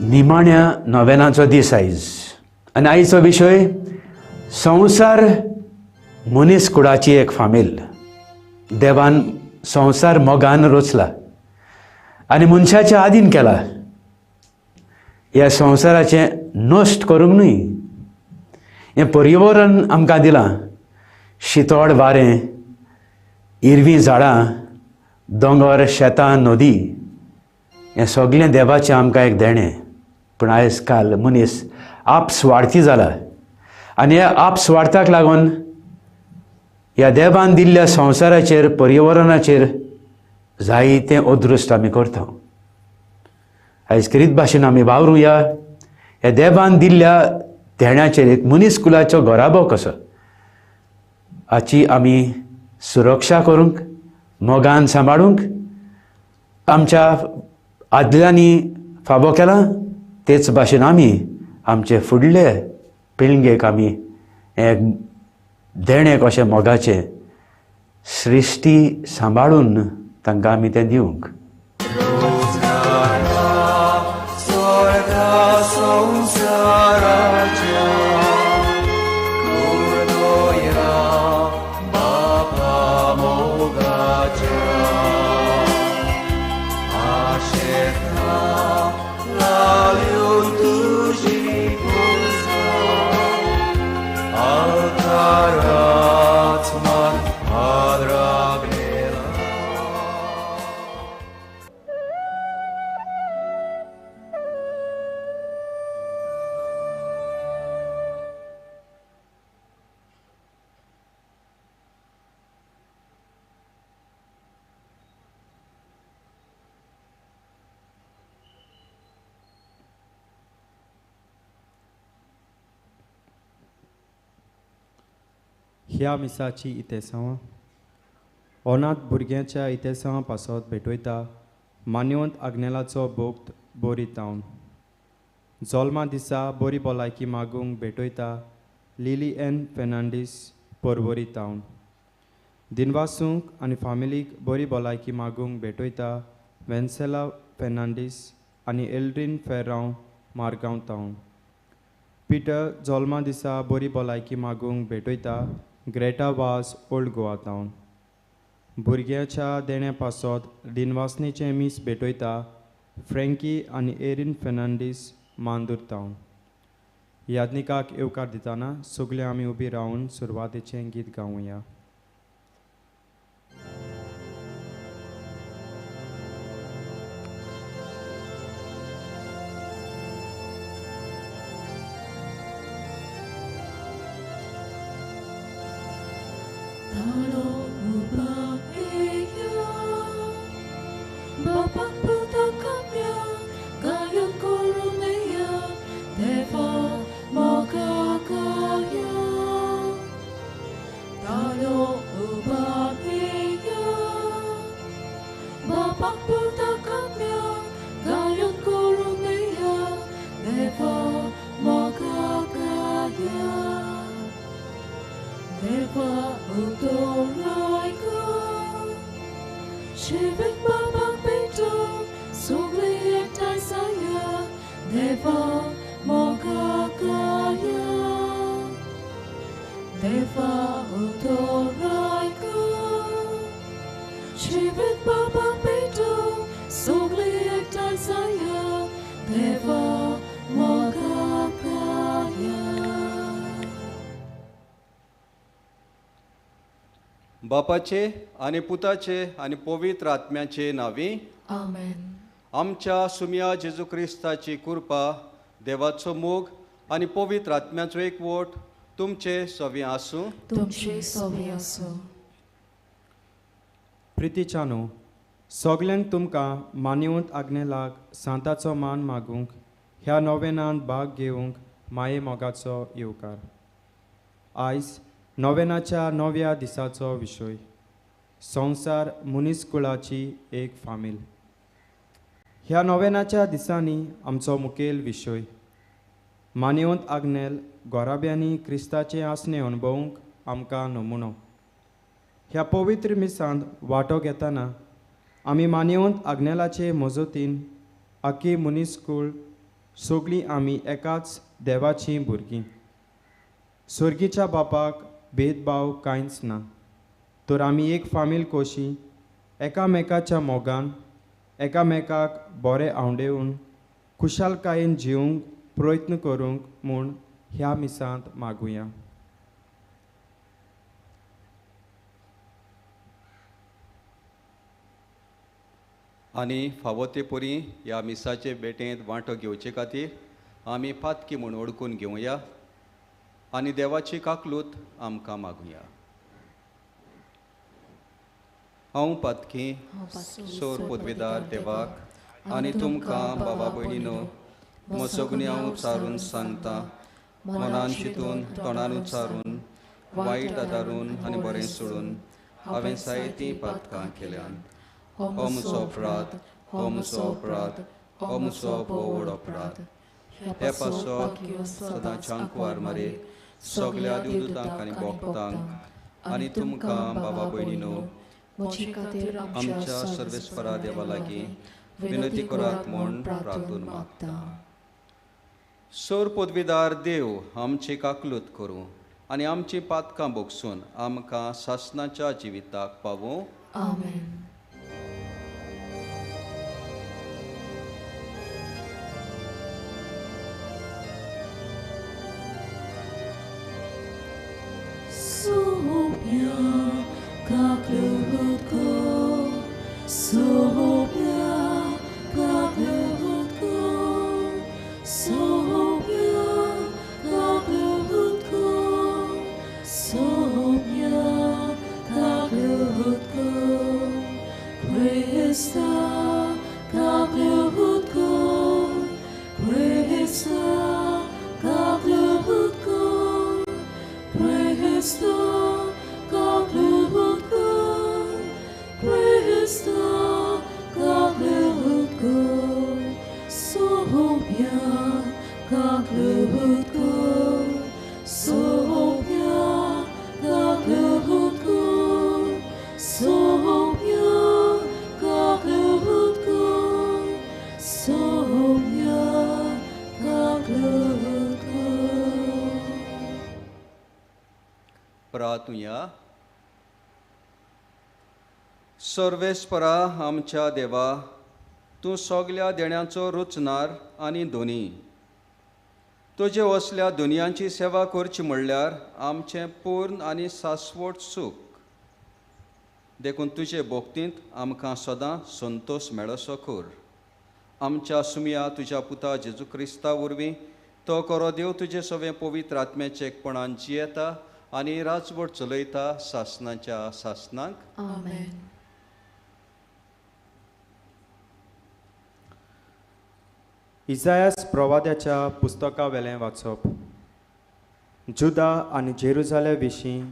निमाण्या नोवेनाचो दीस आयज आनी आयचो विशय संवसार मनीस कुळाची एक फामील. देवान संवसार मोगान रचला आनी मनशाच्या आदीन केला. ह्या संवसाराचें नश्ट करूंक न्हय, हें पर्यावरण आमकां दिलां. शितोड वारें, हिरवीं झाडां, दोंगर, शेतां, नदी हें सगळें देवाचें आमकां एक देणें. पूण आयज काल मनीस आपस्वार्थी जाला आनी ह्या आपस्वार्थाक लागून ह्या देवान दिल्ल्या संवसाराचेर, पर्यावरणाचेर जायतें अदृश्ट आमी करता. आयज करीत भाशेन आमी वावरुया ह्या देवान दिल्ल्या देण्याचेर. एक मनीस कुलाचो घोराबो कसो हाची आमी सुरक्षा करूंक, मोगान सांबाळूंक आमच्या आदल्यांनी फाबो केला. तेच भाशेन आमी आमचे फुडले पिळगेक आमी एक देणें कशें मोगाचें सृश्टी सांबाळून तांकां आमी तें दिवंक. ह्या मिसाची इतेसांवां अनाथ भुरग्यांच्या इतेसांवा पासत भेटयता मान्यवंत आग्नेलाचो भोक्त बोरी तावन. जल्मा दिसा बरी भलायकी मागूंक भेटयता लिली एन फेर्नांडीस परवरी तावन. दिनवासूंक आनी फामिलीक बरी भलायकी मागूंक भेटयता वेन्सेला फेर्नांडीस आनी एल्ड्रीन फेर्रांव मारगांव तावन. पिटर जल्मा दिसा बरी भलायकी मागूंक भेटयता ग्रेटा वाज ओल्ड गोवा तावन. भुरग्याच्या देण्या पासत दिनवासणेचें मीस भेटयता फ्रँकी आनी एरिन फेर्नांडीस मांदूर तावन. यादनिकाक येवकार दितना सगळे आमी उबी रावन सुरवातेचें गीत गावुया. बापाचे आनी पुताचे आनी पवित्र आत्म्याचे नावी आमेन. आमच्या सुम्या जेजू क्रिस्ताची कृपा, देवाचो मोग आनी पवित्र आत्म्याचो एकवट तुमचे सवी आसूं. तुमचे सवी आसूं. प्रितीच्यानो, सगल्यांक तुमकां मान्यवंत आग्नेलाक सांताचो मान मागूंक ह्या नोवेनांत भाग घेवंक माये मोगाचो येवकार. आयज नोवेनाच्या 9व्या दिसाचो विशय संवसार मनीस कुळाची एक फामील. ह्या नोवेनाच्या दिसांनी आमचो मुखेल विशय मान्यवंत आग्नेल गोराब्यांनी क्रिस्ताचें आसणें अणभवूंक आमकां नमुनो. ह्या पवित्र मिसांत वांटो घेतना आमी मान्यवंत आग्नेलाचे मजतीन आख्खी मनीसकूळ सगळीं आमी एकाच देवाचीं भुरगीं. सर्गीच्या बापाक भेदभाव कांयच ना, तर आमी एक फामील कोशी एकामेकाच्या मोगान एकामेकाक बरें आवडेवून खुशालकायेन जिवंक प्रयत्न करूंक म्हूण ह्या मिसांत मागुया. आनी फावो ते परी ह्या मिसाचे भेटेंत वांटो घेवचे खातीर आमी पातकी म्हूण ओळखून घेवया आनी देवाची काकलूत आमकां मागुया. हांव पातकी सोर पदवीदार देवाक आनी तुमकां बाबा भयणीनो, म्हसोगणी हांव उच्चारून सांगता, मनान चिंतून तोंडान उच्चारून वायट आदारून आनी बरें सोडून हांवें जायतीं पातकां केल्यान. हो म्हजो अपराध, हो म्हजो अपराध, हो म्हजो व्हड अपराध. हे पासो सदांच्या कुंवार मारे सगल्या दिवदूतांक आनी भोक्तांक आनी तुमकां बाबा भयणीनो, म्हजे खातीर आमच्या सर्वेस्परा देवा लागीं विनंती करात म्हूण प्रार्थून मागता. सोर पदवीदार देव आमची काकलूत करूं आनी आमची पातकां भोगसून आमकां सासणाच्या जिविताक पावूं. आमेन. Sohobia kaklutko, Sohobia kaklutko, Sohobia kaklutko, Sohobia kaklutko, Krista kaklutko, Krista kaklutko, Krista kaklutko, Krista kaklutko, Sohobia kaklutko, Sohobia kaklutko, Sohobia kaklutko, Sohobia kaklutko. प्रार्थुया. सर्वेस्परा आमच्या देवा, तूं सगल्या देण्यांचो रुचनार आनी धोनी. तुजे असल्या दुनयांची सेवा करची म्हणल्यार आमचें पूर्ण आनी सासवट सूख. देखून तुजे भोक्तींत आमकां सदां संतोश मेळसो कर. आमच्या सुमया तुज्या पुता जेजू क्रिस्ता वरवीं तो करो देव तुजे सगळें पवित्र आत्म्याचे एकपणान जियेता आनी राजवट चलयता सासणाच्या सासणांक. आमेन. इसायास प्रवाद्याच्या पुस्तका वेलें वाचप. जुदा आनी जेरुजाले विशीं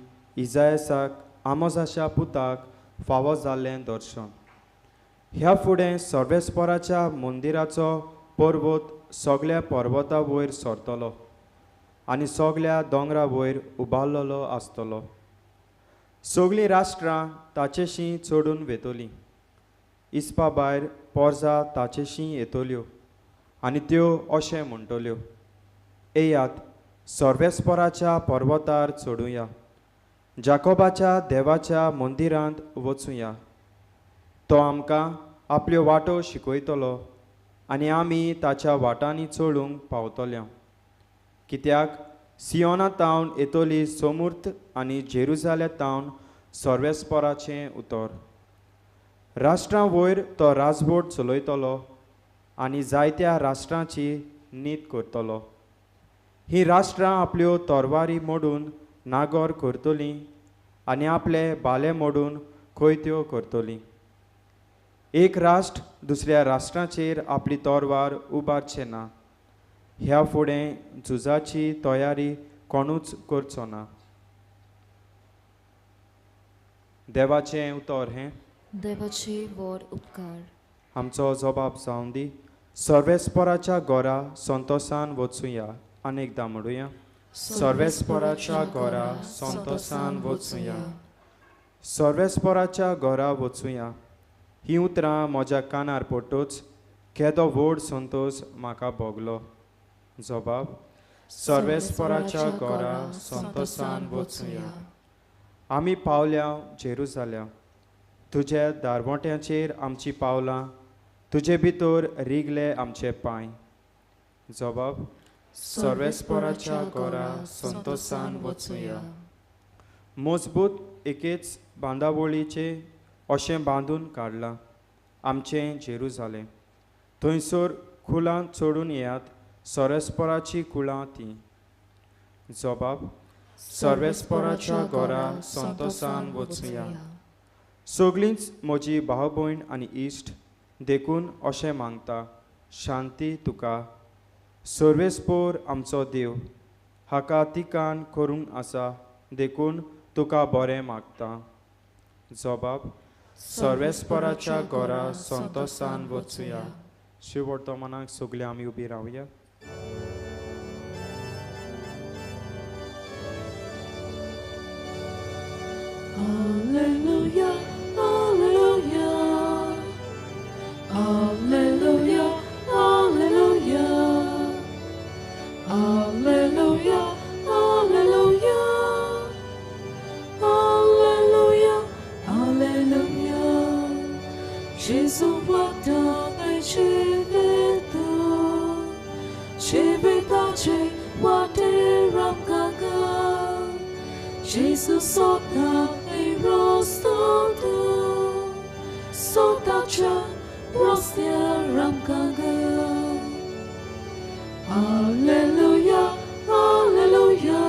इसायासाक आमोसाच्या पुताक फावो जाल्लें दर्शन. ह्या फुडें सर्वेस्पराच्या मंदिराचो पर्वत सगळ्या पर्वता वयर सरतलो आनी सगळ्या दोंगरा वयर उबारलेलो आसतलो. सगळीं राष्ट्रां ताचेशीं चडून वेतलीं. इस्पा भायर पोरजां ताचेशीं येतल्यो आनी त्यो अशें म्हणटल्यो, येयात सर्वेस्पराच्या पर्वतार चडुया, जाकोबाच्या देवाच्या मंदिरांत वचुया. तो आमकां आपल्यो वाटो शिकयतलो आनी आमी ताच्या वाटांनी चडूंक पावतल्या. कित्याक सियोना तावन येतली समूर्त आनी जेरुजाले तावन सर्वेस्पराचें उतर. राष्ट्रां वयर तो राजवट चलयतलो आनी जायत्या राष्ट्रांची नीत करतलो. हीं राष्ट्रां आपल्यो तरवारी मोडून नागोर करतलीं आनी आपले बाले मोडून खैत्यो करतलीं. एक राष्ट्र दुसऱ्या राष्ट्राचेर आपली तरवार उबारचें ना. ह्या फुडें झुजाची तयारी कोणूच करचो ना. देवाचें उतर हें. देवाचे व्हड उपकार. आमचो जबाब जावन दी. सर्वेस्पराच्या घरा संतोशान वचुया. अनेकदां म्हणुया, सर्वेस्पराच्या घरा संतोशान वचुया. सर्वेस्पराच्या घरा वचुया. हीं उतरां म्हज्या कानार पडटूच केदो व्हड संतोष म्हाका भोगलो. जबाब: सर्वेस्पराच्या घरा संतोषान वचूया. आमी पावल्या जेरुसालेम. तुज्या दारवट्यांचेर आमची पावलां, तुजे भितर रिगले आमचे पांय. जबाब: सर्वेस्पराच्या घरा संतोषान वचूया. मजबूत एकेच बांदावळीचे अशें बांदून काडलां आमचें जेरुसालेम. थंयसर कुलां चडून येयात, सर्वेस्पराची कुळां तीं. जबाब: सर्वेस्पराच्या घरा संतोषान वचूया. सगळींच म्हजी भाव भयण आनी इश्ट देखून अशें मागता, शांती तुका. सर्वेस्पोर आमचो देव, हाका तिकान करूंक आसा देखून तुका बरें मागता. जबाब: सर्वेस्पराच्या घरा संतोषान वचूया. शिव वर्तमानाक सगळीं आमी उबी रावया. Hallelujah, hallelujah, hallelujah, hallelujah, hallelujah, hallelujah, hallelujah, hallelujah. Jésus plata ai civetu, civetace wate ramgaga. Jesus sota ei rostotu, sotacha rostia ramgaga. Hallelujah, hallelujah,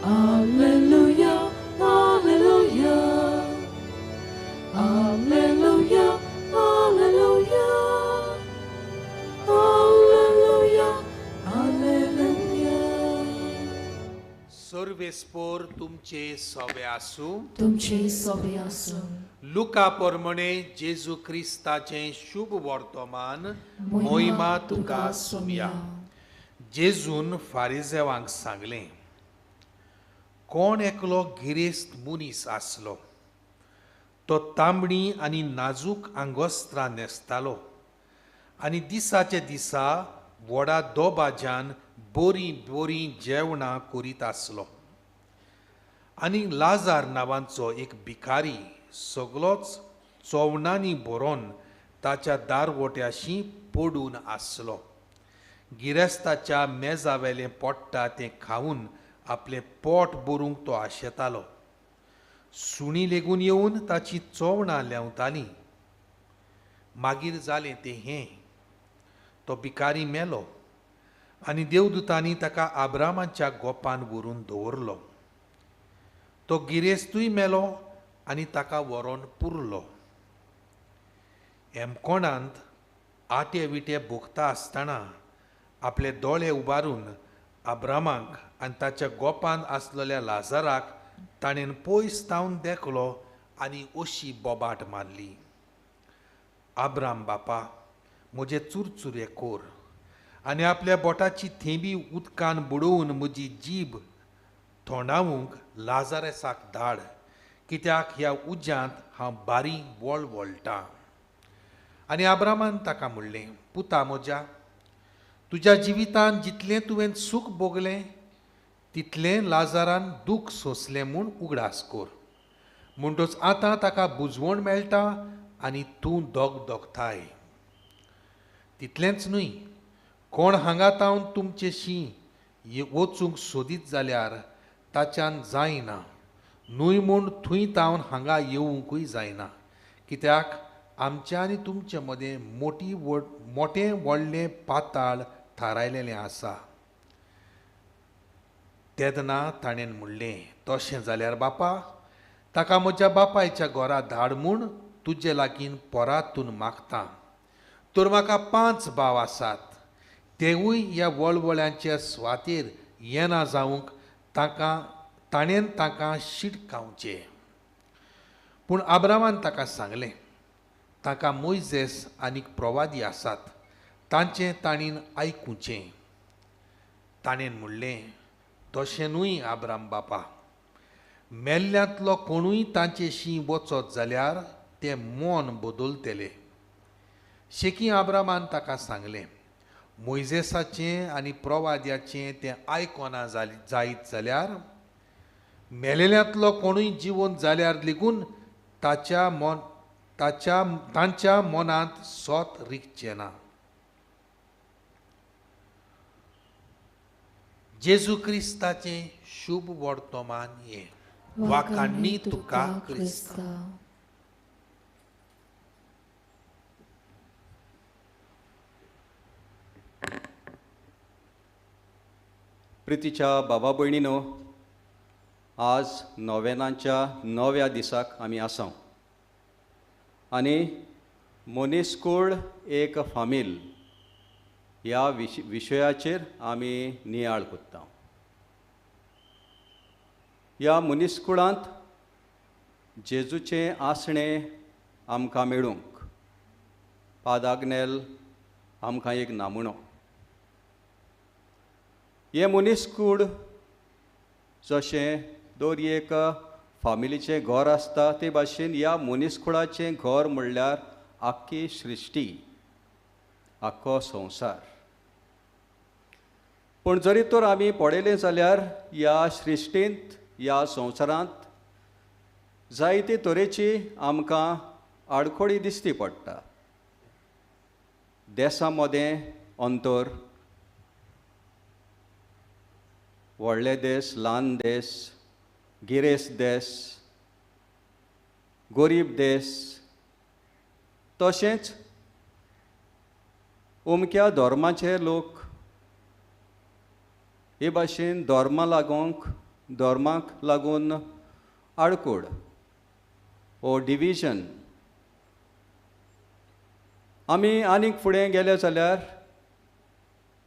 hallelujah, hallelujah, hallelujah, hallelujah, hallelujah, hallelujah. सर्वेस्पोर तुमचे सवे आसूं. तुमचे सवे आसूं. लुका पोरमणे जेजू क्रिस्ताचे शुभ वर्तमान मोहिमा तुका सुमया. जेजून फारिजेवांक सांगलें, कोण एकलो गिरेस्त मनीस आसलो. तो तांबडी आनी नाजूक आंगोस्त्रां न्हेसतालो आनी दिसाचे दिसा व्हडा दोबाज्यान बोरी बोरी जेवणां करीत आसलो. आनी लाजार नांवांचो एक भिकारी सगलोच चोवणांनी भरोन ताच्या दारवट्याशी पडून आसलो. गिरेस्ताच्या मेजावेलें पडटा तें खावन आपलें पोट भरूंक तो आशेतालो. सुणीं लेगून येवन ताची चोवणां लेवतालीं. मागीर जालें तें हें, तो भिकारी मेलो आनी देवदूतांनी ताका आब्रामाच्या गोपान व्हरून दवरलो. तो गिरेस्तूय मेलो आनी ताका व्हरोन पुरलो. हेमकोणांत आटे विटे भोगता आसतना आपले दोळे उबारून आब्रामाक आनी ताच्या गोपान आसलेल्या लाजाराक ताणें पयस तावन देखलो आनी अशी बोबाट मारली, आब्राम बापा, म्हजे चुरचुरे कोर आनी आपल्या बोटाची थेंबी उदकान बुडोवन म्हजी जीब थोंडावूंक लाजारेसाक धाड, कित्याक ह्या उज्यांत हांव बारी वळवळटां. आनी आब्रामान ताका म्हणलें, पुता म्हज्या, तुज्या जिवितांत जितलें तुवें सूख भोगलें तितलें लाजारान दूख सोंसलें म्हूण उगडास कोर. म्हणटच आतां ताका बुजवण मेळटा आनी तूं दोगताय. तितलेंच न्हय, कोण हांगा तावन तुमचेशी वचूंक सोदीत जाल्यार ताच्यान जायना. न्हय म्हूण थंय तावन हांगा येवंकूय जायना, कित्याक आमचे आनी तुमचे मदें मोटें व्हडलें पाताळ थारायलेलें आसा. तेदना ताणें म्हणलें, तशें जाल्यार बापा, ताका म्हज्या बापायच्या घरा धाड म्हूण तुजे लागीं पोरातून मागतां. तर म्हाका 5 भाव आसात, तेवूय ह्या वळवळ्यांच्या सुवातेर येना जावंक ताणें ताका शिटकावचें. पूण आब्रामान ताका सांगलें, ताका मोइजेस आनीक प्रवादी आसात, तांचें ताणीन आयकुचें. ताणें म्हणलें, तशें न्हय आब्राम बापा, मेल्ल्यांतलो कोणूय तांचेशी वचत जाल्यार ते मोन बदलतले. शेकी आब्रामान ताका सांगलें, मोइजेसाचें आनी प्रवाद्याचें तें आयकोना जायत जाल्यार मेलेल्यांतलो कोणूय जिवंत जाल्यार लेगून तांच्या मनांत सोत रिगचें ना. जेजू क्रिस्ताचें शुभ वर्तमान हें वाखाणणी तुका क्रिस्त. प्रितीच्या बाबा भयणीनो, आज नोवेनाच्या 9व्या दिसाक आमी आसां आनी मनीसकूळ एक फामील ह्या विशयाचेर आमी नियाळ कोत्ता. ह्या मनीसकुळांत जेजूचें आसणें आमकां मेळूंक पादाग्नेल आमकां एक नामणो. हें मनीसकूळ जशें एक फामिलीचें घर आसता ते भाशेन ह्या मनीसकुळाचें घर म्हणल्यार आख्खी सृश्टी, आख्खो संवसार. पूण जरी तर आमी पळयलें जाल्यार ह्या सृश्टींत, ह्या संवसारांत जायते तरेची आमकां आडखळी दिश्टी पडटा. देशां मदें अंतर, व्हडले देश, ल्हान देश, गिरेस्त देश, गरीब देश, तशेंच उमक्या धर्माचे लोक हे भाशेन धर्माक लागून आडखळ ओ डिविजन. आमी आनीक फुडें गेले जाल्यार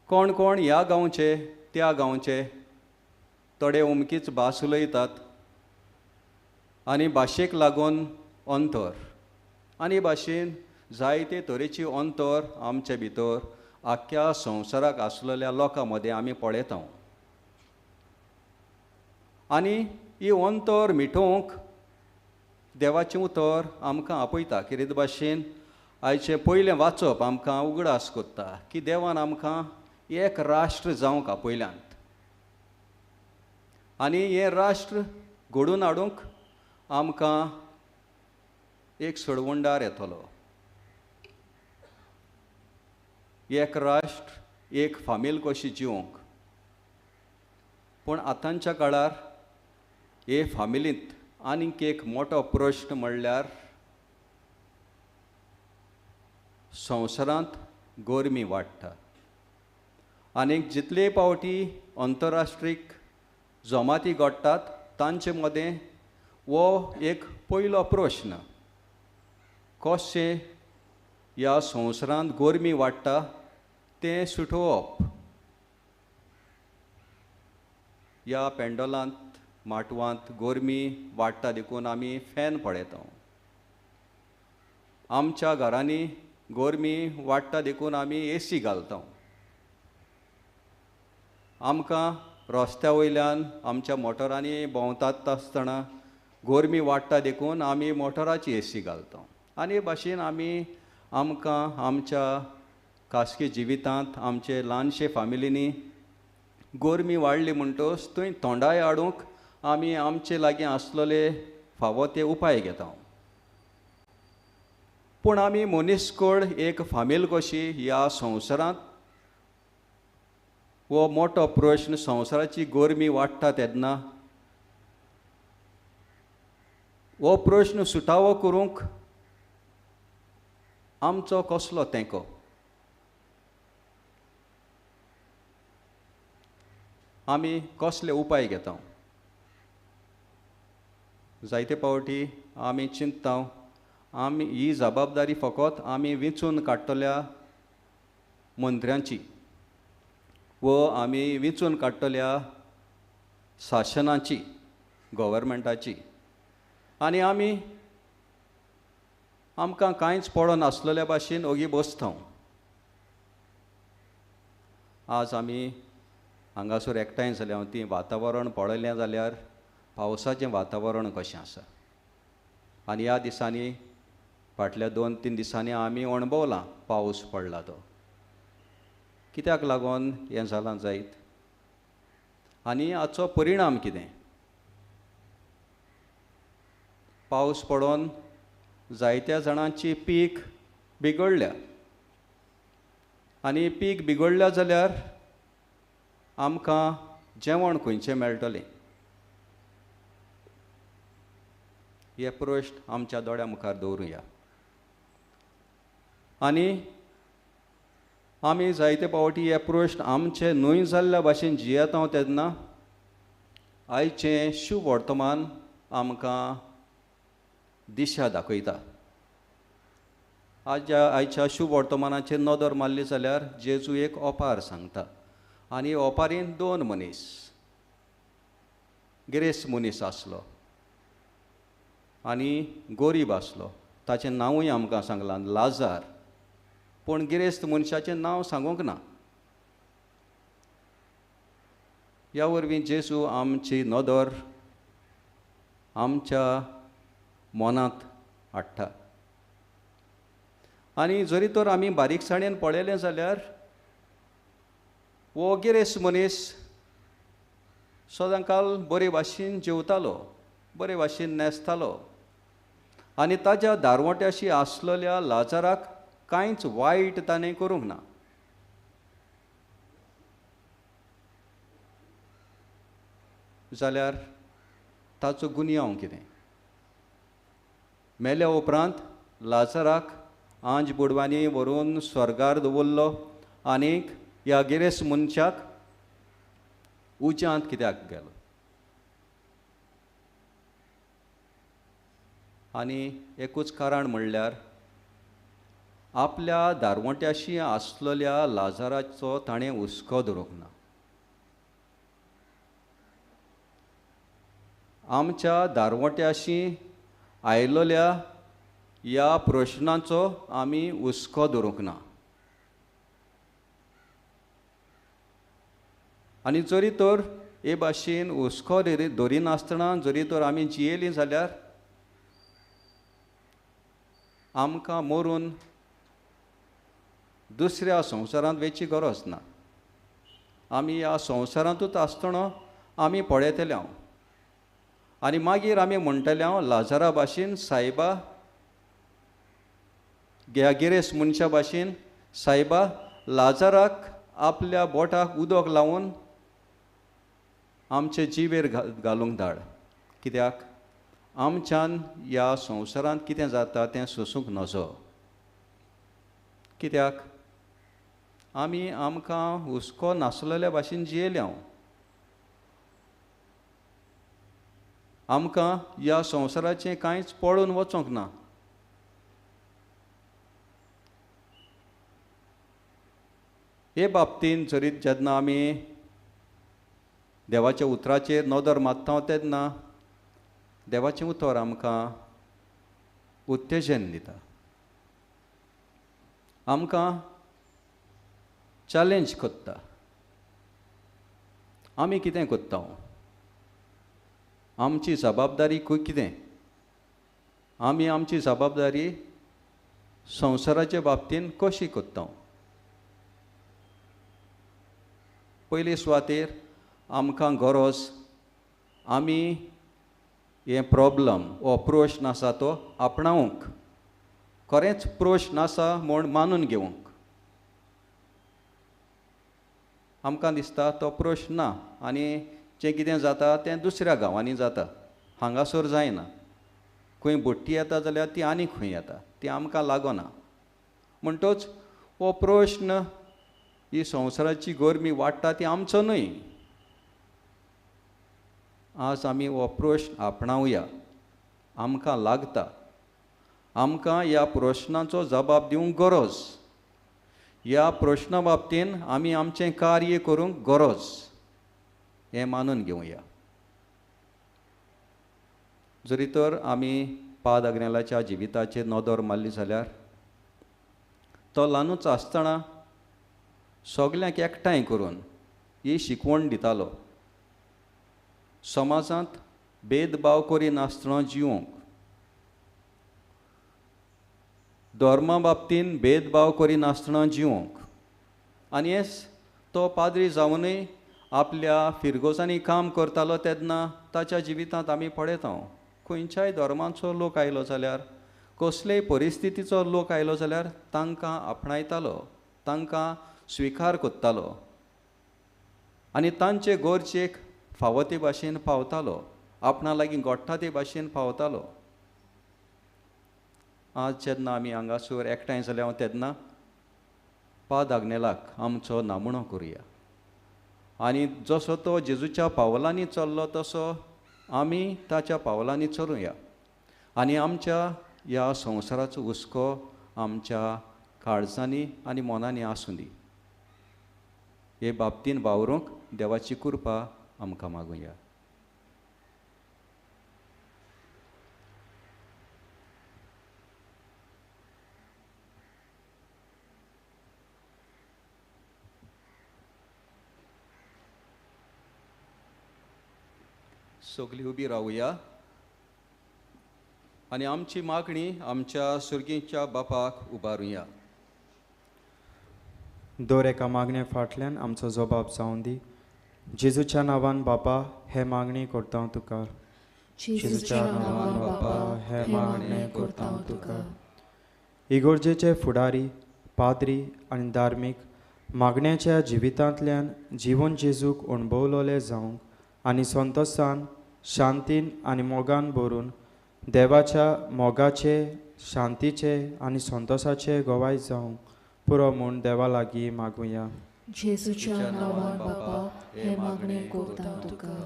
कोण कोण ह्या गांवचे त्या गांवचे थोडे उमकीच भास उलयतात आनी भाशेक लागून अंतर आनी भाशेन जायते तरेची अंतर आमचे भितर आख्ख्या संवसाराक आसलेल्या लोकां मदें आमी पळयता. आनी ही अंतर मिटोवंक देवाचें उतर आमकां आपयता. कितें भाशेन आयचें पयलें वाचप आमकां उगडास कोत्ता की देवान आमकां एक राष्ट्र जावंक आपयल्यांत आनी हें राष्ट्र घडोवन हाडूंक आमकां एक सोडवणदार येतलो. एक राष्ट्र, एक फामील कशी जिवंक. पूण आतांच्या काळार हे फामिलींत आनीक एक मोठो प्रश्न म्हणल्यार संवसारांत गरमी वाडटा. आनीक जितले पावटी अंतरराष्ट्रीय जमाती घडटात तांचे मदें हो एक पयलो प्रश्न, कशें ह्या संवसारांत गरमी वाडटा तें सुटोवप. ह्या पेंडोलांत माटवांत गरमी वाडटा देखून आमी फॅन पळयता. आमच्या घरांनी गरमी वाडटा देखून आमी AC घालता. आमकां रस्त्या वयल्यान आमच्या मोटरांनी भोंवतात आसतना गरमी वाडटा देखून आमी मोटराची AC घालता. आनी हे भाशेन आमकां आमच्या खासगी जिवितांत आमचे ल्हानशे फामिलींनी गरमी वाडली म्हणटच थंय थंडाय हाडूंक आमी आमचे लागीं आसलेले फावो ते उपाय घेता. पूण आमी मनीसकूळ एक फामील कशी ह्या संवसारांत हो मोठो प्रश्न संवसाराची गरमी वाडटा तेन्ना हो प्रश्न सुटावो करूंक आमचो कसलो तेंको. आमी कसले उपाय घेता. जायते पावटी आमी चिंतता आमी ही जबाबदारी फकत आमी वेंचून काडटल्या मंत्र्यांची व आमी वेंचून काडटल्या शासनाची, गव्हर्मेंटाची, आनी आमकां कांयच पडनासलेल्या भाशेन ओगी बसता. आज आमी हांगासर एकठांय जाले हांव ती वातावरण पळयलें जाल्यार पावसाचें वातावरण कशें आसा. आनी ह्या दिसांनी फाटल्या 2-3 दिसांनी आमी अणभवला पावस पडला तो. कित्याक लागून हें जालां जायत आनी हाचो परिणाम कितें? पावस पडोन जायत्या जाणांची पीक बिगडल्या आनी पीक बिगडल्या जाल्यार आमकां जेवण खंयचें मेळटलें? हे प्रश्न आमच्या दोळ्या मुखार दवरुया. आनी आमी जायते पावटी हे प्रश्न आमचे न्हय जाल्ल्या भाशेन जियेता तेन्ना आयचें शुभ वर्तमान आमकां दिशा दाखयता. आयच्या शुभ वर्तमानाचेर नदर मारली जाल्यार जेजू एक ओपार सांगता आनी ओपारीन 2 मनीस, गिरेस्त मनीस आसलो आनी गरीब आसलो. ताचें नांवूय आमकां सांगलां लाजार, पूण गिरेस्त मनशाचें नांव सांगूंक ना. ह्या वरवीं जेजू आमची नदर आमच्या मनांत हाडटा. आनी जरी तर आमी बारीकसाणेन पळयलें जाल्यार हो गिरेस्त मनीस सदांकाल बरे भाशेन जेवतालो, बरे भाशेन न्हेसतालो आनी ताच्या दारवट्याशी आसलेल्या लाजाराक कांयच वायट ताणें करूंक ना. जाल्यार ताचो गुन्यांव कितें? मेल्या उपरांत लाजाराक आंज बुडवांनी व्हरून स्वर्गार दवरलो आनीक ह्या गिरेस्त मनशाक उज्यांत कित्याक गेलो? आनी एकूच कारण म्हणल्यार आपल्या दारवट्याशी आसलेल्या लाजाराचो ताणें हुस्को धरूंक ना. आमच्या दारवट्याशी आयलोल्या ह्या प्रश्नांचो आमी हुस्को धरूंक ना. आनी जरी तर हे भाशेन हुस्को धरिनासतना जरी तर आमी जियेलीं जाल्यार आमकां मरून दुसऱ्या संवसारांत वयची गरज ना. आमी ह्या संवसारांतूच आसतना आमी पळयतले हांव आनी मागीर आमी म्हणटले हांव लाजारा भाशेन सायबा, गिरेस्त मनशा भाशेन सायबा लाजाराक आपल्या बोटाक उदक लावन आमचे जिवेर घालूंक धाड. कित्याक आमच्यान ह्या संवसारांत कितें जाता तें सोंसूंक नजो. कित्याक आमी आमकां हुस्को नासलेल्या भाशेन जियेले हांव. आमकां ह्या संवसाराचें कांयच पळोवन वचोंक ना. हे बाबतींत जरी जेन्ना आमी देवाच्या उतराचेर नदर मारता तेन्ना देवाचें उतर आमकां उत्तेजन दिता, आमकां चॅलेंज कोत्ता. आमी कितें कोत्ता? आमची जबाबदारी कितें? आमी आमची जबाबदारी संवसाराचे बाबतींत कशी कोत्ता? पयले सुवातेर आमकां गरज आमी हें प्रॉब्लम हो प्रश्न आसा तो आपणावंक, खरेंच प्रश्न आसा म्हूण मानून घेवंक. आमकां दिसता तो प्रश्न ना आनी जें कितें जाता तें दुसऱ्या गांवांनी जाता, हांगासर जायना. खंय भट्टी येता जाल्यार ती आनी खंय येता, ती आमकां लागना. म्हणटच हो प्रश्न ही संवसाराची गरमी वाडटा ती आमचो न्हय. आज आमी हो प्रश्न आपणावया, आमकां लागता. आमकां ह्या प्रश्नाचो जबाब दिवंक गरज. ह्या प्रश्ना बाबतीन आमी आमचें कार्य करूंक गरज, हें मानून घेवया. जरी तर आमी पाद आग्नेलाच्या जिविताचेर नदर मारली जाल्यार तो ल्हानूच आसतना सगल्यांक एकठांय करून ही शिकवण दितालो. समाजांत भेदभाव करिनासतना जिवंक. धर्मा बाबतीन भेदभाव करिनासतना जिवंक आनी हेच तो पाद्री जावनय आपल्या फिरगोसांनी काम करतालो तेन्ना ताच्या जिवितांत आमी पळयता खंयच्याय धर्माचो लोक आयलो जाल्यार कसलेय परिस्थितीचो लोक आयलो जाल्यार तांकां आपणायतालो तांकां स्विकार करतालो आनी तांचे गरजेक फावो ते भाशेन पावतालो आपणा लागीं घडटा ते भाशेन पावतालो आज जेन्ना आमी हांगासर एकठांय जाल्या तेन्ना पाद आग्नेलाक आमचो नामणो करुया आनी जसो तो जेजूच्या पावलांनी चल्लो तसो आमी ताच्या पावलांनी चलुया आनी आमच्या ह्या संवसाराचो हुस्को आमच्या काळजांनी आनी मनांनी आसूं दी हे बाबतीन वावरूंक देवाची कृपा आमकां मागुया सगळीं उबी रावुया आनी आमची मागणी आमच्या सुर्गीच्या बापाक उबारुया दर एका मागणे फाटल्यान आमचो जबाब जावन दी जेजूच्या नांवान बापा हे मागणी करता तुका जेजूच्या नांवान बापा हे मागणे करता तुका इगोर्जेचे फुडारी पाद्री आनी धार्मीक मागण्याच्या जिवितांतल्यान जिवन जेजूक अणभवलोले जावंक आनी संतोशान शांतीन आनी मोगान भरून देवाच्या मोगाचे शांतीचे आनी संतोशाचे गोवाय जावंक पुरो म्हूण देवा लागीं मागुया जेजूच्या नांवान बापा हे मागणे करता तुका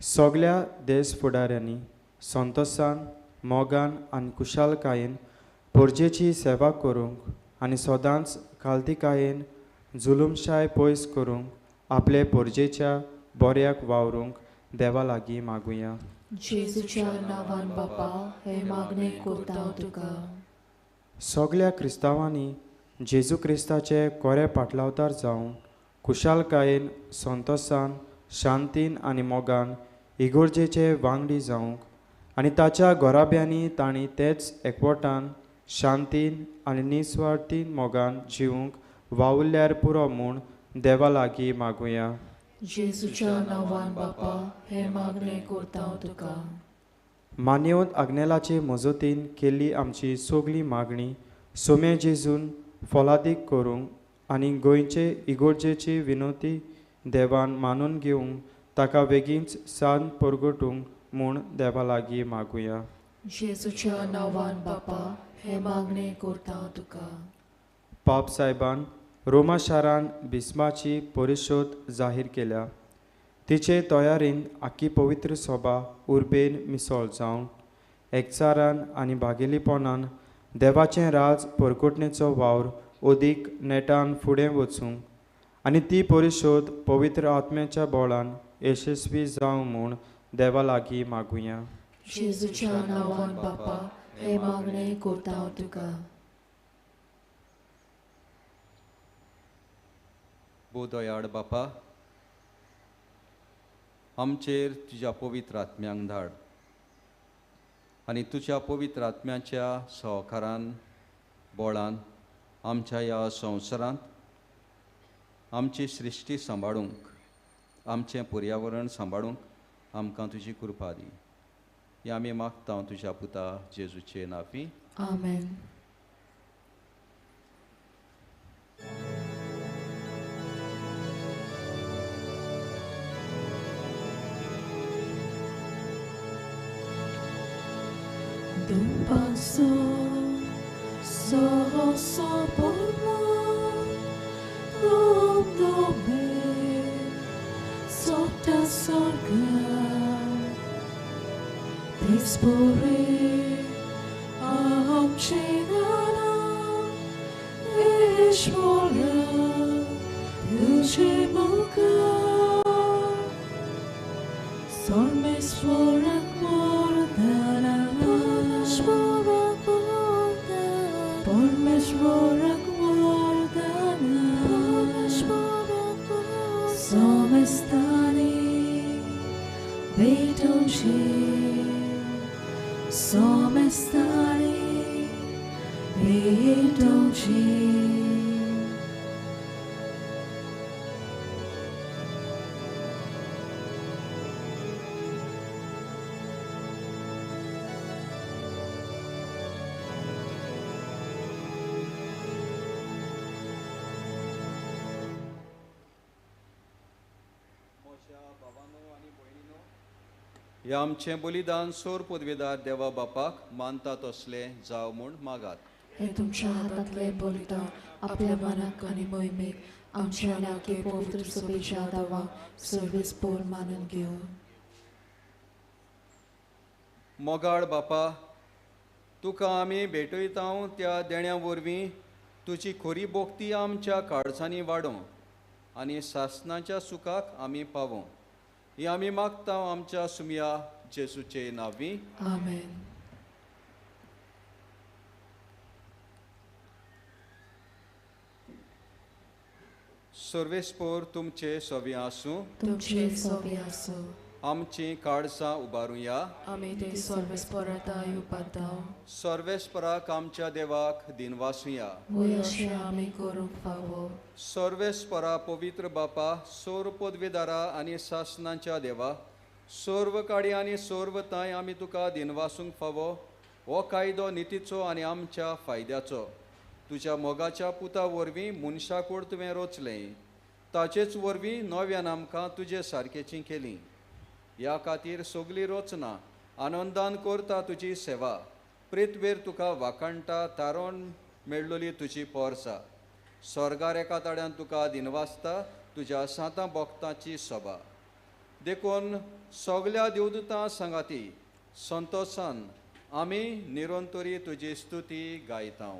सगळ्या देश फुडाऱ्यांनी संतोशान मोगान आनी कुशालकायेन पोरजेची सेवा करूंक आनी सदांच काल्तिकायेन जुलुमशाय पयस करूंक आपले पोरजेच्या बऱ्याक वावरूंक देवा लागीं मागुया जेजूच्या नांवान बापा हे मागणे करता तुका सगळ्या क्रिस्तांवांनी जेजू क्रिस्ताचे कोरे पाटलावतार जावं कुशालकायेन संतोशान शांतीन आनी मोगान इगोर्जेचे वांगडी जावंक आनी ताच्या गोराब्यांनी तांणी तेच एकवटान शांतीन आनी निस्वार्थीन मोगान जिवंक वावुरल्यार पुरो म्हूण देवा लागीं मागुया जेजूच्या नांवान बापा हे मागणे करता तुका मान्यवंत आग्नेलाचे मजतीन केल्ली आमची सगळी मागणी सोमे जेजून फलादीक करूंक आनी गोंयचे इगोर्जेची विनोती देवान मानून घेवंक ताका बेगीनच सांत परगटूंक म्हूण देवा लागीं मागुया जेजूच्या नांवान बापा हे मागणे करता तुका पाप सायबान रोमा शारान बिस्माची परिशोध जाहीर केल्या तिचे तयारीन आख्खी पवित्र सभा उर्बेन मिसळ जावन एकचारान आनी भागेलीपणान देवाचें राज परगटणेचो वावर अदीक नेटान फुडें वचूंक आनी ती परिशोध पवित्र आत्म्याच्या बळान यशस्वी जावं म्हूण देवा लागीं मागुया जेजूच्या नांवान बापा हे मागणे करता तुका बोदयाळ बापा आमचेर तुज्या पवित्र आत्म्यांक धाड आनी तुज्या पवित्र आत्म्याच्या सहकारान बळान आमच्या ह्या संवसारांत आमची सृश्टी सांबाळूंक आमचें पर्यावरण सांबाळूंक आमकां तुजी कृपा दी हे आमी मागता तुज्या पुता जेजूचे नांवी आमेन Dum paso so por mor dom dobe sota sorga dispore am chegana ishmora tuji muka sormes forak mordana Pormeshvorak mordana Somestani Betonchi Somestani भेटोची हे आमचें बलिदान सोर पदवेदार देवा बापाक मानता तसले जाव म्हूण मागात. हे तुमच्या हातातले बलिदान आपल्या मनाक आणि मोहिमेक आमच्या लागे पवित्र सभेच्या दावा सर्वेस पोर मानून घेऊ. मोगाळ बापा, तुका आमी भेटयता त्या देण्या वरवीं तुजी खरी भोक्ती आमच्या काळजांनी वाडों आनी सासणाच्या सुखाक आमी पावों. ही आमी मागता आमच्या सुमया जेजूचे नांवी. आमेन. सर्वेस्पोर तुमचे सवी आसूं. तुमचे सोबे असो. आमची काळजां उबारुया. आमी ते सर्वेस्पराताय उपाताव. सर्वेस्पराक आमच्या देवाक दिनवासुया. वय अशें आमी करूंक फावो. सर्वेस्परा पवित्र बापा, सोर पदवेदारा आनी सासणांच्या देवा, सर्व काडी आनी सर्व ताय आमी तुका दिनवासूंक फावो. हो कायदो नितीचो आनी आमच्या फायद्याचो. तुज्या मोगाच्या पुता वरवीं मनशाकूड तुवें रचलें. ताचेच वरवीं नव्यान आमकां तुजे सारकेची केली. ह्या खातीर सगळी रचना आनंदान करता तुजी सेवा. पृथ्वीर तुका वाखणटा तारोन मेळ्ळोली तुजी पोरसां. स्वर्गार एका ताड्यान तुका दिनवासता तुज्या सातां भक्तांची सभा. देखून सगल्या देवदूतां सांगाती संतोशान आमी निरंतरी तुजी स्तुती गायता.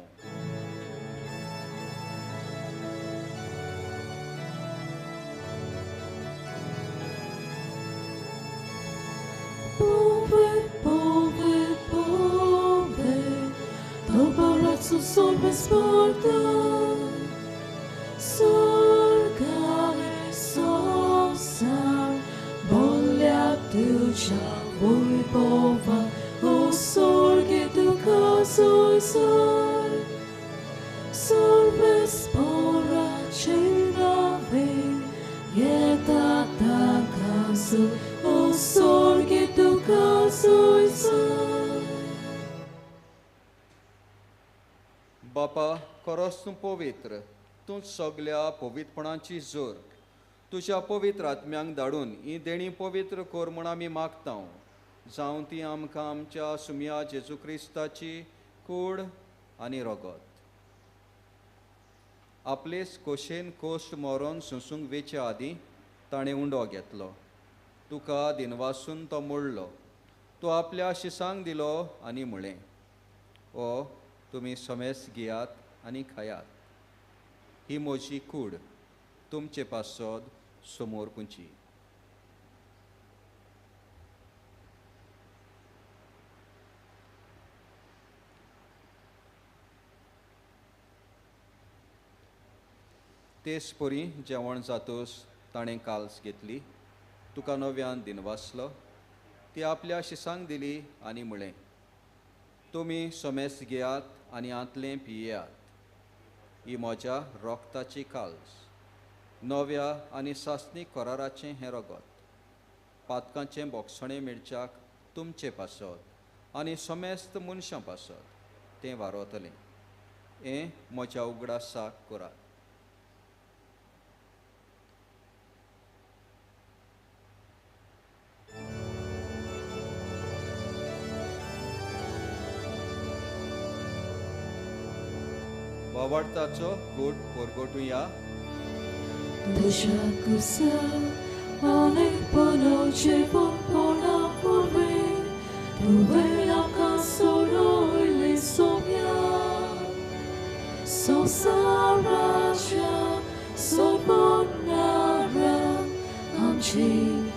Sorbesporta Sorgane sosar Bolja tuđa vojbova O sorge tu kazuj sor Sorbespora černavi Jeda ta kazuj O sorge tu kazuj sor बापा, खरोच तूं पवित्र. तूं सगल्या पवित्रपणाची जोर. तुज्या पवित्र आत्म्यांक धाडून ही देणी पवित्र कर म्हूण आमी मागता. जावं ती आमकां आमच्या सुमया जेजू क्रिस्ताची कूड आनी रगत. आपलेच खोशेन कोश्ट मोरोन सुसूंक वेचे आदीं ताणें उंडो घेतलो. तुका दिनवासून तो मोडलो. तूं आपल्या शिसांक दिलो आनी म्हळें, ओ तुमी समेस घेयात आनी खायात. ही म्हजी कूड तुमचे पासत समोर पुंची. तेच परी जेवण जातूस ताणें काल्स घेतली. तुका नव्यान दिनवासलो. ती आपल्या शिसांक दिली आनी म्हळें, तुमी समेस घेयात आनी आंतलें पियेयात. ही म्हज्या रोगताची काल्स. नव्या आनी सासणीक कराराचें हें रगत. पातकांचें बोगसणें मेळच्याक तुमचे पासत आनी समेस्त मनशां पासत तें वारतलें. हें म्हज्या उगडासाक करात. वावडताचो गोड परगोटुया. Duša kusa, ale ponoće popona pove, tu velaka sorojli somja. Sosaraja, sobonara, amči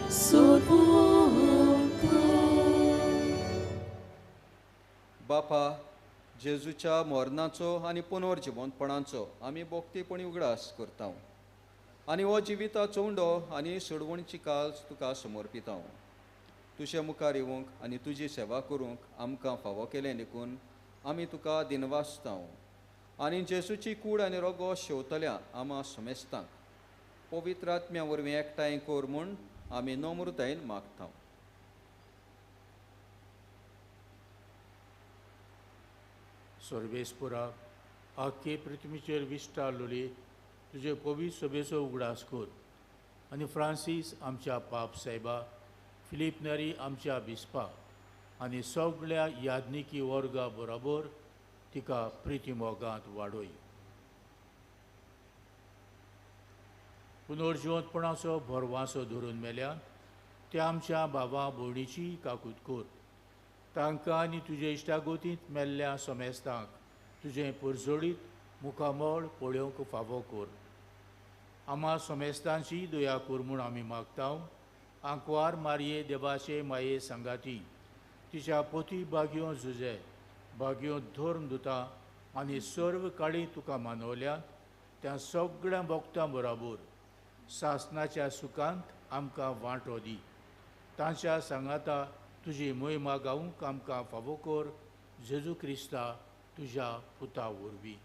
sobonka. बापा, जेजूच्या मरणाचो आनी पुनर्जिवंतपणाचो आमी भोक्तीपणी उगडास करता. आनी हो जिविताचो उंडो आनी सोडवणीची काल्स तुका समर्पिता. तुजे मुखार येवंक आनी तुजी सेवा करूंक आमकां फावो केलें देखून आमी तुका दिनवासतांव आनी जेसूची कूड आनी रोगो शेवतल्या आमा समेस्तांक पवित्र आत्म्या वरवीं एकठांय कोर म्हूण आमी नम्रतायेन मागता. सर्वेस्पुरा आख्खे पृथ्वीचेर विस्तारलोली तुजे पवित्र सभेचो उगडास कर आनी फ्रांसीस आमच्या पाप साहेबा, फिलीप नरी आमच्या बिस्पा आनी सगळ्या याज्ञिकी वर्गा बरोबर तिका प्रिती मोगांत वाडोय. पुनर्जिवंतपणाचो भरवासो धरून मेल्यान त्या आमच्या भावा भयणीची काकूट कर. तांकां आनी तुजे इश्टागोतींत मेल्ल्या समेस्तांक तुजें परजोडीत मुखामळ पळोवंक फावो कर. आम्हा समेस्तांची दया कर म्हूण आमी मागता. आंकवार मारये देवाचे माये सांगाती तिच्या पोती बागयो झुजे बागयो धोरण दुता आनी सर्व काळी तुका मानवल्यान त्या सगळ्या भक्तां बरोबर सासणाच्या सुखांत आमकां वांटो दी. तांच्या सांगाता तुजी मोहिमा गावूंक आमकां फावो कर. जेजू क्रिस्ता तुज्या पुता वरवीं.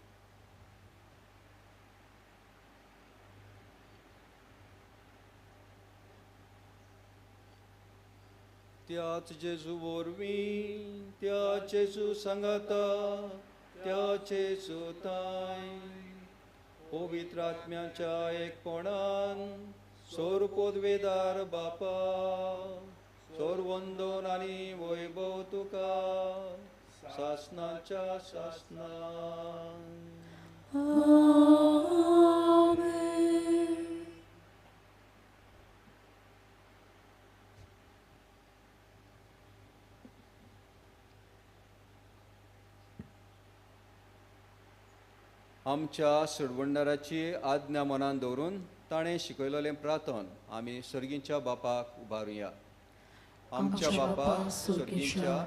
त्याच जेजू वरवीं त्या जेजू सांगाता त्या जेजू ताय पवित्र आत्म्याच्या एकपणान सोर पोदवेदार बापा सोर वंदन आनी वैभव तुका सासनाच्या सासनान. आमच्या सडवंडाराची आज्ञा मनान दवरून ताणें शिकयलेलें प्रार्थन आमी सर्गींच्या बापाक उबारुया. आमच्या बापा सर्गींच्या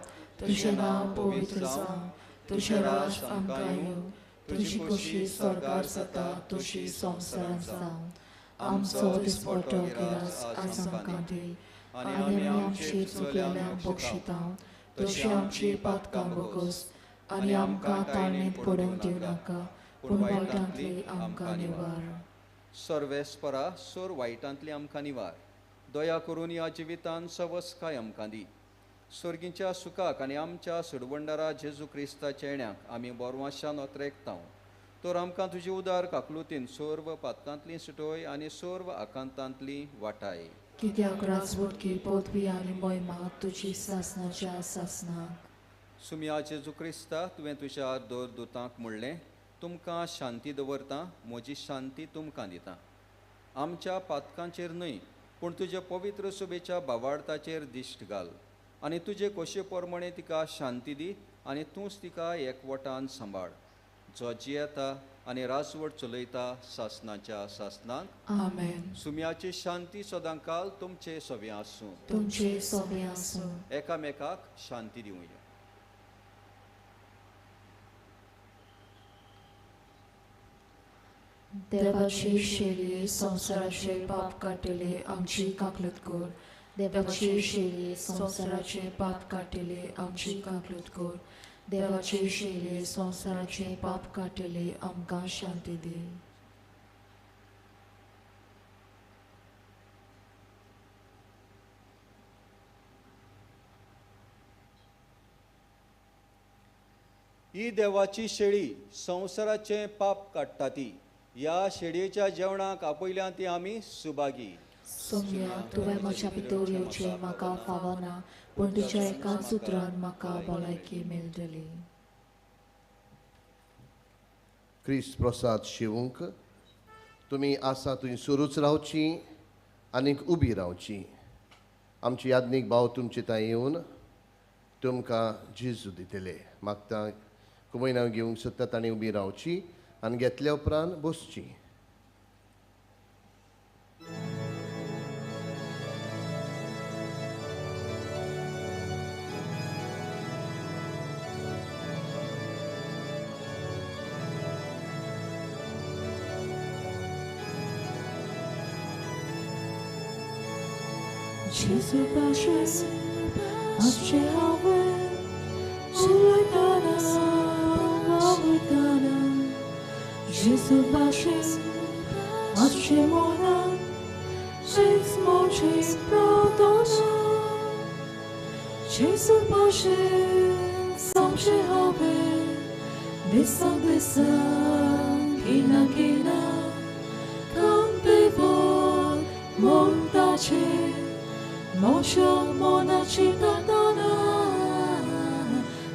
तुजें नांव पवित्र जावं, तुजें राज आमकां येवं, तुजी खोशी स्वर्गार जाता तशी संवसारांत जावं. आमचो दिसपट्टो गिरास आज आमकां दी आनी आमी आमचेर चुकलेल्यांक बक्षितां तशी आमची पातकां बगोस आनी आमकां ताळणेंत पडूंक दिवं नाका पूण वायटांतली आमकां निवार. सर्वेस्परा सोर वायटांतली आमकां निवार. दया करून ह्या जिवितांत सवस्काय आमकां दी. सर्गींच्या सुखाक आनी आमच्या सडवंडारा जेजू क्रिस्ताच्या येण्याक आमी बोरवाशान ओत्रेकतांव. तर आमकां तुजी उदार काकलुतीन सर्व पातकांतली सुटोय आनी सर्व आकांतांतली वाटाय. कित्याक राजवटकी पदवी आनी मोहिमा तुजी सासनाच्या सासनाक. सुम्या जेजू क्रिस्ता तुवें तुज्या दोर दुतांक म्हणलें तुमकां शांती दवरता म्हजी शांती तुमकां दिता. आमच्या पातकांचेर न्हय पूण तुजे पवित्र सुबेच्या भावार्थाचेर दिश्ट घाल आनी तुजे खोशे प्रमाणे तिका शांती दी आनी तूंच तिका एकवटान सांबाळ. जो जियेता आनी राजवट चलयता सासनाच्या सासनाक. आमेन. सुम्याची शांती सदांकाल तुमचे सोबे आसूं. तुमचे सोबे आसूं. एकामेकाक शांती दिवया. देवाची शेळी संवसाराचे पाप काटिले आमची काकलूत कर. देवाची शेळी संवसाराचे पाप काटिले आमची काकलूत कर. देवाची शेळी संवसाराचे पाप काटिले आमकां शांती दी. ही देवाची शेळी संवसाराचे पाप काडटा ती. ह्या शेळयेच्या जेवणाक आपयल्या ती आमी सुभागी. सोम्या तुवें म्हज्या भितर येवचें म्हाका फावना पूण तुज्या एकाच उतरान म्हाका भलायकी मेळटली. क्रिस्त प्रसाद शिवूंक तुमी आसा थंय सुरूच रावची आनीक उबी रावची. आमची याज्ञीक भाव तुमचे थंय येवन तुमकां जेजू दितले. मागता कुमयनांव घेवंक सोदता ताणें उबी रावची आनी घेतल्या उपरांत बसची. Jesu precious, as Jehovah, Jehovah. Jesu भाशेन आमची मोना शीच मोची प्रार्थना Jesu भाशेन समशे हांवें दिसाक दिसाक किना किना Cantevor montace Moșa monaci tatana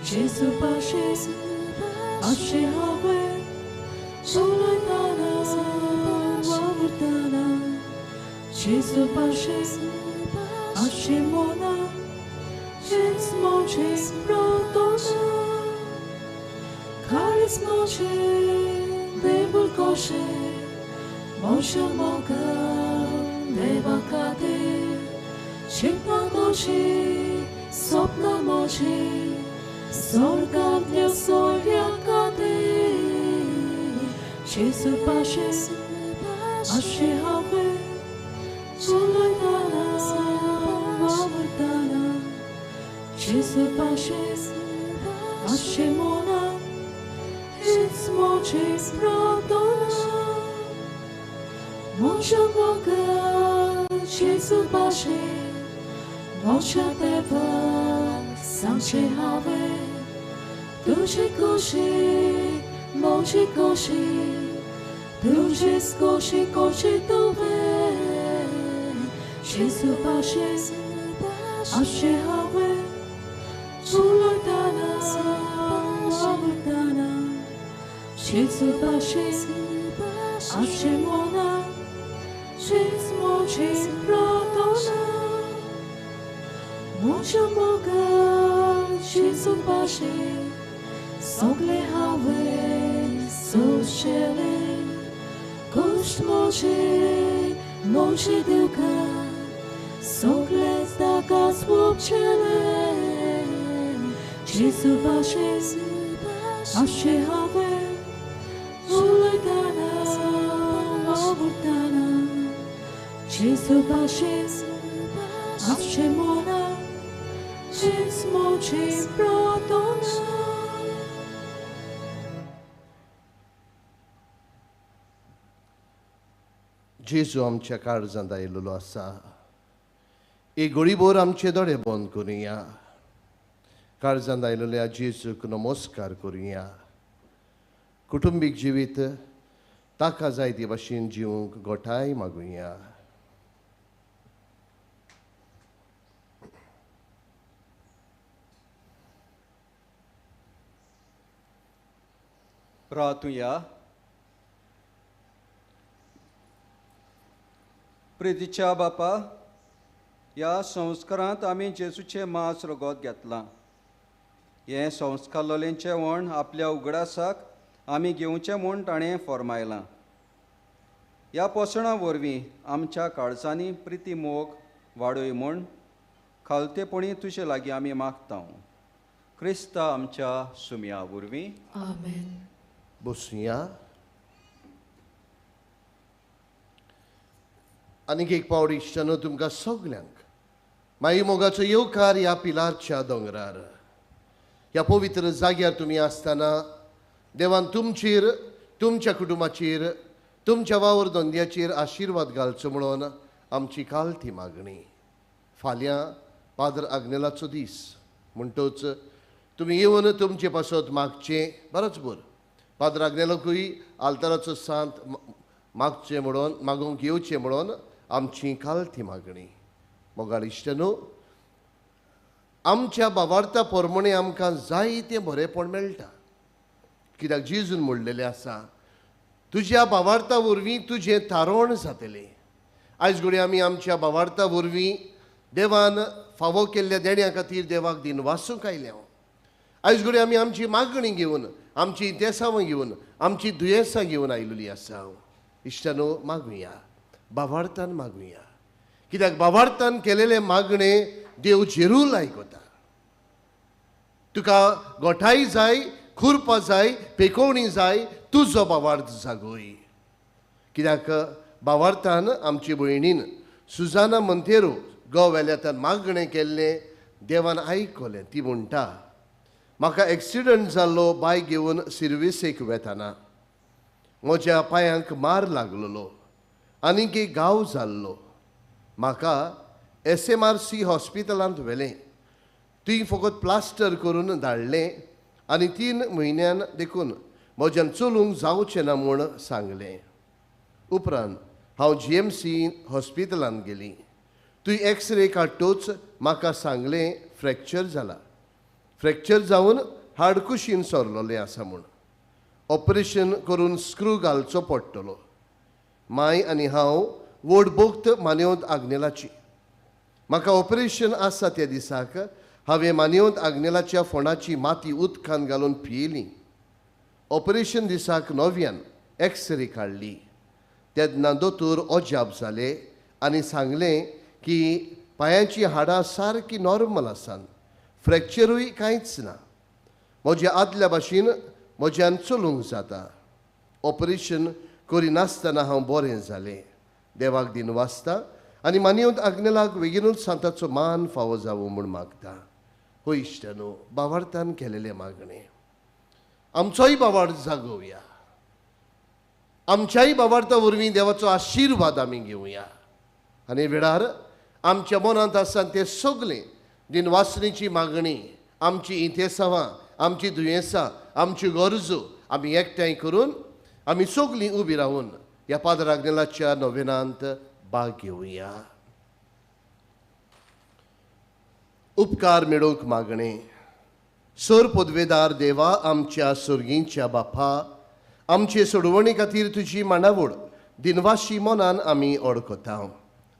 Jesu pașe Așa have Soletana Wavurtana Jesu pașe Așa mona Jesu moce Protona Caris moce Devul coșe Moșa moga devakate Chipna doshi sopna mochi Sorgatnya soryakate Jesu pașe Așa have Soledana Vavurtana Jesu pașe Așa mona Jesu moce Pradona Moșa Boga, Jesu pașe, Moșa Deva, Sanche have, Duce coșe, Moce coșe, Duce scoșe, coșe dove, Jesu pașe, Așa have, Soledana, Vavurtana, Jesu pașe, Așa mona, Jesu moce Pradona Moșa Boga, Jesu pașe, Sogle have, Soșele, Coșt moce, Moce duca, Sogle zdaka swopcele Jesu pașe, Așa have, Soledana, Vavurtana Jesu pașe, Așa mona, Jesu moce Pradona जेजू आमच्या काळजांत आयिल्लो आसा एक घडीभर आमचे दोळे बंद करुया काळजांत आयिल्ल्या जेजूक नमस्कार करुया कुटुंबीक जिवीत ताका जाय ते भाशेन जिवंक गोठाय मागुया प्रार्थुया प्रितीच्या बापा ह्या संस्कारांत आमी जेजूचें मांस रगत घेतलां हें संस्कार लोलेंचें वण आपल्या उगडासाक आमी घेवचें म्हूण ताणें फरमायलां ह्या पोसणा वरवीं आमच्या काळजांनी प्रिती मोग वाडय म्हूण खालतेपणी तुजे लागीं आमी मागता क्रिस्ता आमच्या सुमया वरवीं आमेन बसुया आनीक एक पावट इश्टानो तुमकां सगल्यांक माई मोगाचो येवकार ह्या पिलारच्या दोंगरार ह्या पवित्र जाग्यार तुमी आसतना देवान तुमचेर तुमच्या कुटुंबाचेर तुमच्या वावर धंद्याचेर आशिर्वाद घालचो म्हणून आमची कालती मागणी फाल्यां पाद्र आग्नेलाचो दीस म्हणटोच तुमी येवन तुमचे पासत मागचें बरोच बर पाद्र आग्नेलाकूय आल्ताराचो सांत मागचें म्हणून मागूंक येवचें म्हणून आमची कालती मागणी मोगाळ इश्टनो आमच्या बाबार्था पोरमणे आमकां जायतें बरेंपण मेळटा कित्याक जेजून म्हणलेलें आसा तुज्या बाबार्था वरवीं तुजें तारण जातलें आयज घडये आमी आमच्या बाबार्था वरवीं देवान फावो केल्ल्या देण्या खातीर देवाक दिनवासूंक आयल्या आयज घडये आमी आमची मागणी घेवन आमची इतेसांवां घेवन आमची दुयेंसां घेवन आयिल्लीं आसा इश्टानो मागुया बाबार्थान मागुया कित्याक बाबार्थान केलेले मागणे देव जरूर आयकता तुका गोठाई जाय खुरपा जाय पेकोवणी जाय तुजो बाबार्थ जागोय कित्याक बाबार्थान आमचे भयणीन सुजाना मंतेरो गोव्याल्यान मागणें केल्लें देवान आयकलें ती म्हणटा म्हाका एक्सिडंट जाल्लो बायक घेवन सर्विसेक वेताना म्हज्या पांयांक मार लागलेलो आनीक एक गांव जाल्लो. म्हाका SMRC हॉस्पिटलांत व्हेलें. थंय फकत प्लास्टर करून धाडलें आनी 3 म्हयन्यान देखून म्हज्यान चलूंक जावचें ना म्हूण सांगलें. उपरांत हांव GMC हॉस्पिटलांत गेलीं. थंय एक्सरे काडटूच म्हाका सांगलें फ्रॅक्चर जाला. फ्रॅक्चर जावन हाडकुशीन सरलोलें आसा म्हूण. ऑपरेशन करून स्क्रू घालचो पडटलो. माय आनी हांव व्हड बोक्त मानेवंत आग्नेलाची. म्हाका ऑपरेशन आसा त्या दिसाक हांवें मानेवंत आग्नेलाच्या फोंडाची माती उदकान घालून पियेली. ऑपरेशन दिसाक 9 एक्सरे काडली. तेन्ना दोतोर अजाप जाले आनी सांगलें की पांयाची हाडां सारकी नॉर्मल आसात. फ्रॅक्चरूय कांयच ना. म्हज्या आदल्या भाशेन म्हज्यान चलूंक जाता. ऑपरेशन करिनासतना हांव बरें जालें. देवाक दिन वाचता आनी मानिवंत आग्नेलाक बेगीनूच सांताचो मान फावो जावो म्हूण मागता. हो इश्टानो, बावार्थान केलेले मागणे आमचोय बावार्थ जागोवया. आमच्याय बावार्था वरवीं देवाचो आशिर्वाद आमी घेवया. आनी वेळार आमच्या मनांत आसा तें सगळें दिनवासणेची मागणी, आमची इतेसांवां, आमची दुयेंसां, आमच्यो गरजो आमी एकठांय करून आमी सगळीं उबी रावून ह्या पादर आग्नेलाच्या नोवेनांत भाग घेवया. उपकार मेळोवंक मागणे. सर पदवेदार देवा, आमच्या सुर्गींच्या बापा, आमचे सोडवणी खातीर तुजी मांडावळ दिनवाशी मनान आमी ओळखता.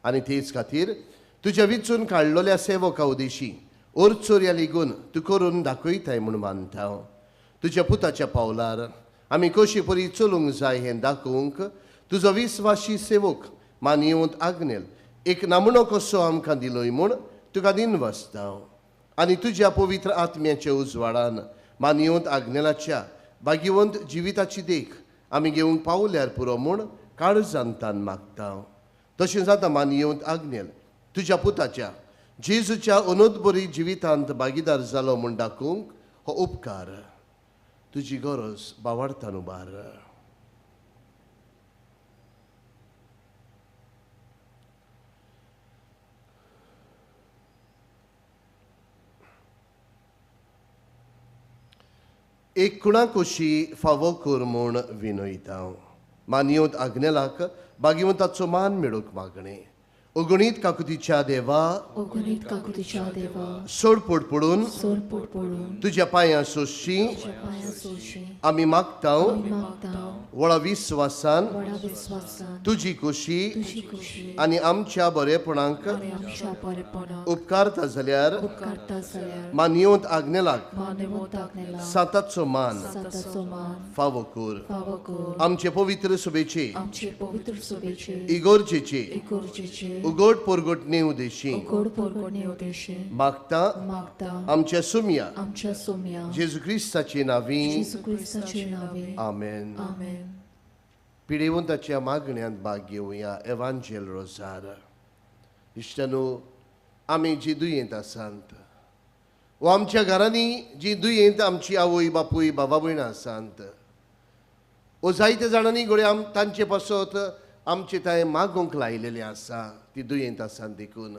आनी तेच खातीर तुज्या विचून काडलेल्या सेवका उदेशी ओरचोऱ्या लेगून तूं करून दाखयताय म्हूण मानता. तुज्या पुताच्या पावलार आमी कशी परी चलूंक जाय हें दाखोवंक तुजो विस्वाशी सेवक मानिवंत आग्नेल एक नामणो कसो आमकां दिलोय म्हूण तुका दिनवासता. आनी तुज्या पवित्र आत्म्याच्या उजवाडान मानिवंत आग्नेलाच्या भाग्यवंत जिविताची देख आमी घेवंक पावल्यार पुरो म्हूण काळजांतान मागता. तशें जाता मानिवंत आग्नेल तुज्या पुताच्या जेजूच्या अनोदबरी जिवितांत भागीदार जालो म्हूण दाखोवंक हो उपकार तुजी गरज बावार्थान उबार. एक कुणाकोशी फावो कर म्हूण विनयता. मानिवंत आग्नेलाक भाग्यवंताचो मान मेळोवंक मागणे. अगणीत काकुतीच्या देवा, अगणित काकुतीच्या देवा, सोडपोट पडून सोडपोट पडून तुज्या पांयां सोशी पांयां सोशी आमी मागता. मागता. वळा विस्वासान व्हडा विस्वासान तुजी खोशी तुजी खुशी आनी आमच्या बरेपणांक आनी आमच्या बरेपणाक उपकारता जाल्यार उपकारता जाल्यार मानिवंत आग्नेलाक मानवंत आग्नेलाक सांताचो मान सांताचो मान फावो कर. फावो कर. आमचे पवित्र सभेचे आमचे पवित्र सभेचे इगोर्जेचे इगोर्जेचे उगोड पोरगोटणे उदेशी गोड परगणे उद्देशे मागता. मागता. आमच्या सुम्या आमच्या सोम्या जेजू क्रिस्ताचे नावी. जेजू क्रिस्ताचे नावे. आमेन. आमेन. पिडेवंताच्या मागण्यांत भाग घेवया. एवांजेल रोजार. इश्टानो, आमी जी दुयेंत आसात वा आमच्या घरांनी जी दुयेंत आमची आवय बापूय बाबा भयणां आसात वो जायते जाणांनी गड्या तांचे पासत आमचे थंय मागोवंक लायलेलें आसा. ती दुयेंत आसात देखून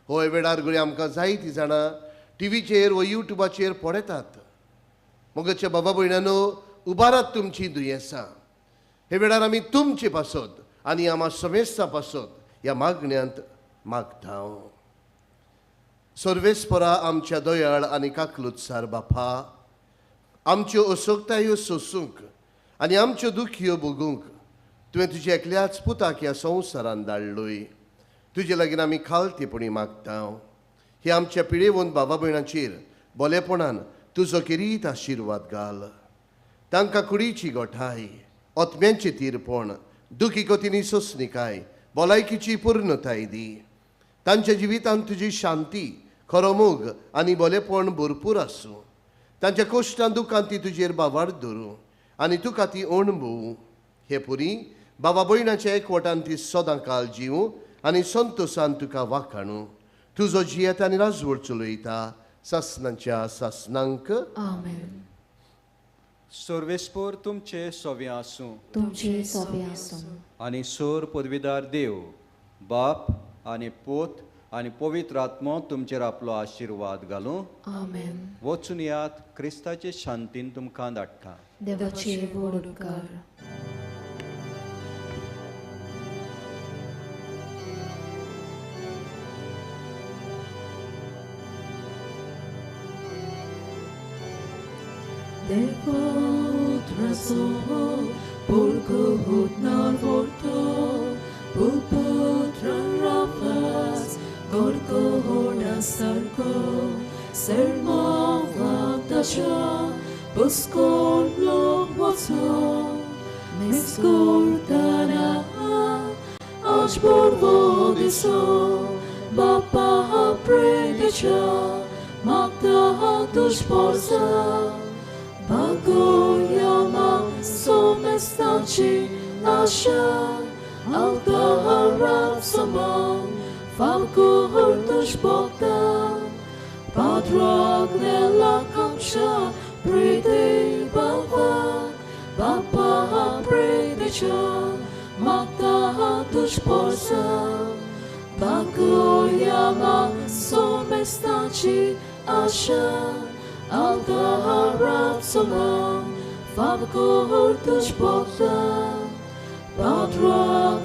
हो वेळार गड्या आमकां जायतीं जाणां टीव्हीचेर वा युट्यूबाचेर पळयतात. मोगाच्या बाबा भयणांनो, उबारात तुमची दुयेंसां. हे वेळार आमी तुमचे पासत आनी आमा समेस्तां पासत ह्या मागण्यांत मागता. सर्वेस्परा आमच्या दयाळ आनी काकलुत्सार बापा, आमच्यो असोगतायो सोसूंक आनी आमच्यो दुखयो भोगूंक तुवें तुज्या एकल्याच पुताक ह्या संवसारांत धाडलोय. तुजे लागीं आमी खालतेपणी मागता. हे आमच्या पिडेवंत बाबा भयणांचेर बोलेपणान तुजो किरीत आशिर्वाद घाल. तांकां कुडीची गोठाय, ओतम्यांचें तीरपण, दुखी कोतींनी सोंसणिकाय, भलायकीची पूर्णताय दी. तांच्या जिवितांत तुजी शांती, खरो मोग आनी बोलेपण भरपूर आसूं. तांच्या कश्टां दुखांत ती तुजेर बावार्थ धरूं आनी तुका ती अणभवूं. हे पुरी बाबा भयणाच्या एकवटान ती सदां काल जिवूं आनी संतोशान तुका वाखाणूं. तुजो जियेत आनी राजवट चलयता सासणांच्या सासणांक. आमेन. सर्वेस्पर तुमचे सोवे आसूं तुमचे सोबे आसूं आनी सोर पदवीदार देव बाप आनी पोत आनी पवित्र आत्मो तुमचेर आपलो आशिर्वाद घालूं आमेन वचून यात क्रिस्ताचे शांतीन तुमकां धाडटा देवाचे व्हड उपकार Devotraso, pulcuhut narvorto, pulputran rapas, gorgohoda sarko, sermo vagdacha, buskor logmoto, meskor dana, ajbor vodiso, bapa predecha, magda dushporza, Bagoyama somestaci asha alta harap samam falkuhurtush bogda padrag nela kamsha priti bavak bapa priticha magda dushporsa Bagoyama somestaci asha Alta harap samam, favko hurtush bogda, padrag